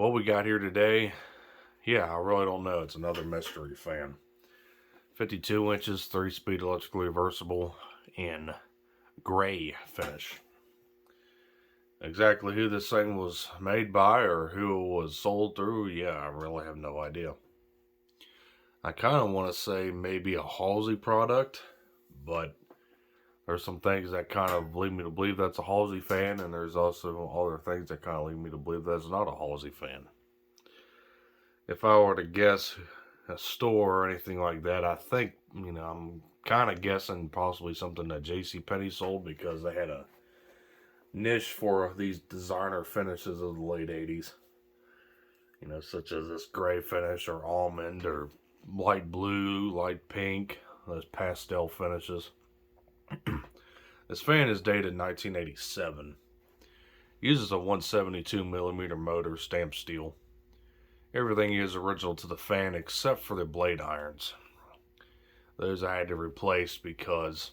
What we got here today, yeah, I really don't know. It's another mystery fan. 52 inches, 3-speed electrically reversible, in gray finish. Exactly who this thing was made by or who it was sold through, yeah, I really have no idea. I kind of want to say maybe a Halsey product, but there's some things that kind of lead me to believe that's a Halsey fan, and there's also other things that kind of lead me to believe that's not a Halsey fan. If I were to guess a store or anything like that, I think, I'm kind of guessing possibly something that JCPenney sold because they had a niche for these designer finishes of the late 80s. Such as this gray finish or almond or light blue, light pink, those pastel finishes. This fan is dated 1987. Uses a 172 millimeter motor, stamped steel. Everything is original to the fan except for the blade irons. Those I had to replace because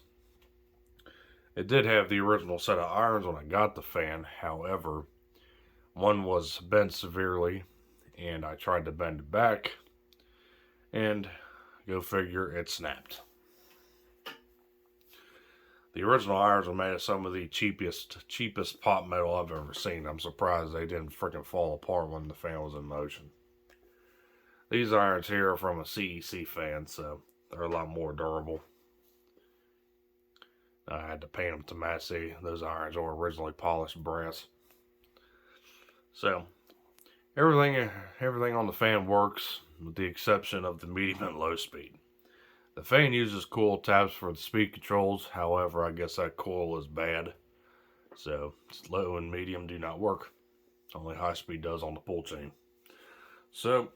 it did have the original set of irons when I got the fan. However, one was bent severely and I tried to bend it back and go figure, it snapped. The original irons were made of some of the cheapest pot metal I've ever seen. I'm surprised they didn't freaking fall apart when the fan was in motion. These irons here are from a CEC fan, so they're a lot more durable. I had to paint them to match. Those irons were originally polished brass. So, everything on the fan works, with the exception of the medium and low speed. The fan uses coil tabs for the speed controls. However, I guess that coil is bad. So, low and medium do not work. Only high speed does on the pull chain. So,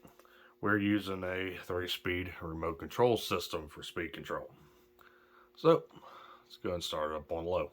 we're using a 3-speed remote control system for speed control. So, let's go and start it up on low.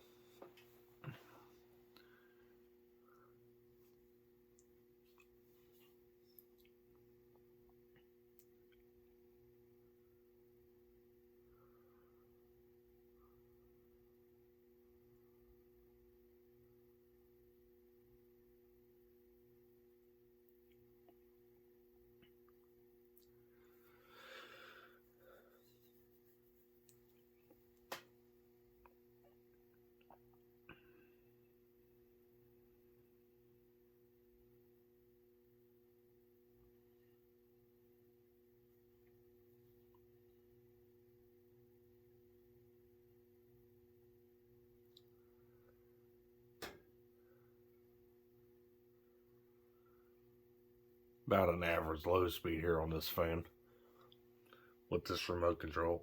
About an average low speed here on this fan with this remote control.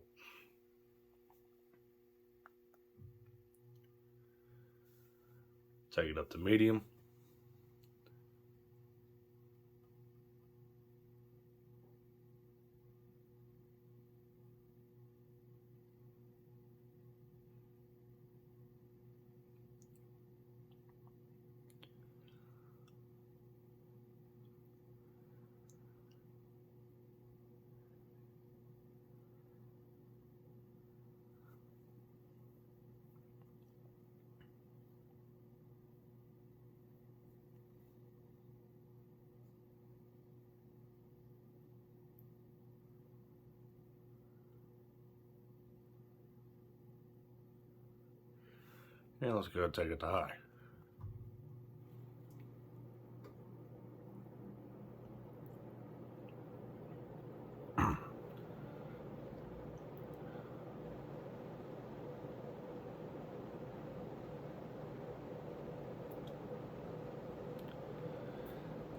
Take it up to medium. And let's go and take it to high.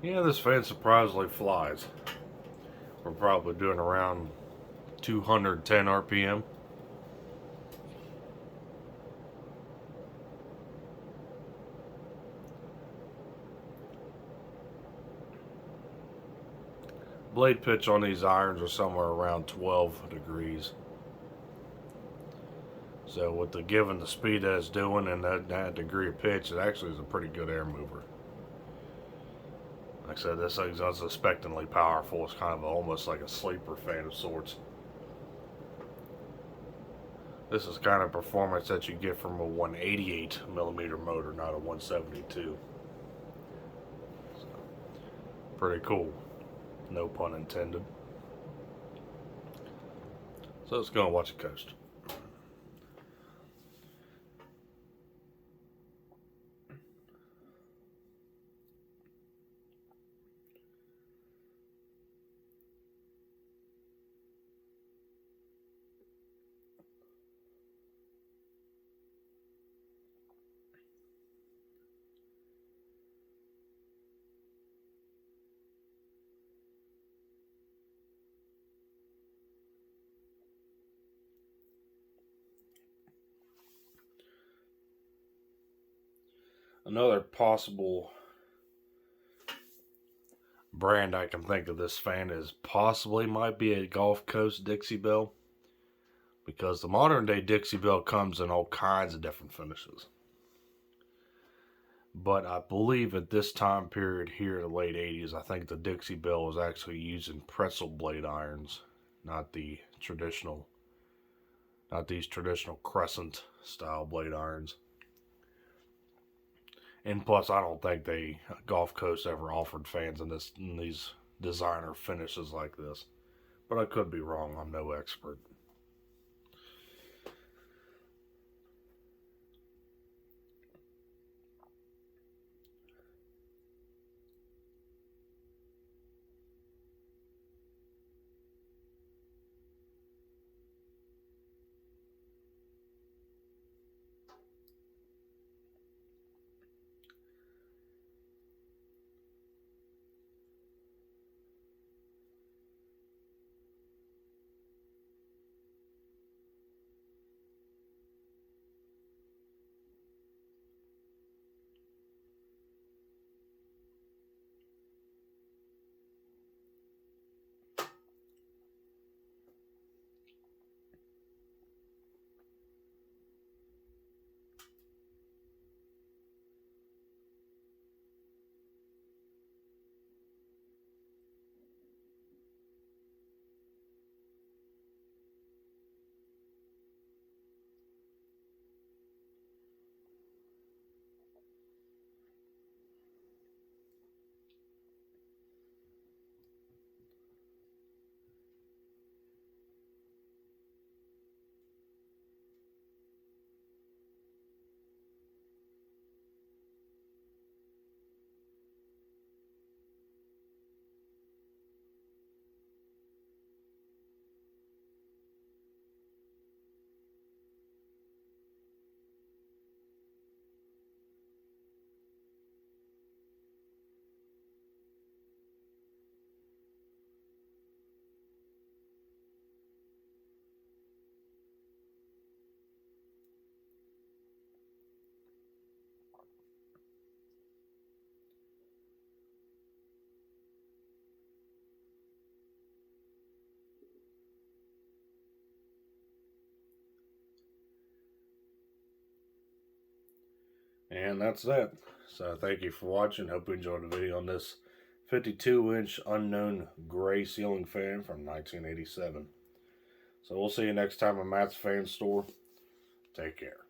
Yeah, this fan surprisingly flies. We're probably doing around 210 RPM. Blade pitch on these irons are somewhere around 12 degrees. So with the given the speed that it's doing and that degree of pitch, it actually is a pretty good air mover. Like I said, this thing's unsuspectingly powerful. It's kind of almost like a sleeper fan of sorts. This is kind of performance that you get from a 188 millimeter motor, not a 172. So, Pretty cool. No pun intended. So let's go and watch the coast. Another possible brand I can think of this fan is possibly might be a Gulf Coast Dixie Belle, because the modern day Dixie Belle comes in all kinds of different finishes. But I believe at this time period here in the late 80s, I think the Dixie Belle was actually using pretzel blade irons, not the traditional, not these traditional crescent style blade irons. And plus, I don't think they Gulf Coast ever offered fans in these designer finishes like this. But I could be wrong. I'm no expert. And that's that. So thank you for watching. Hope you enjoyed the video on this 52-inch unknown gray ceiling fan from 1987. So we'll see you next time at Matt's Fan Store. Take care.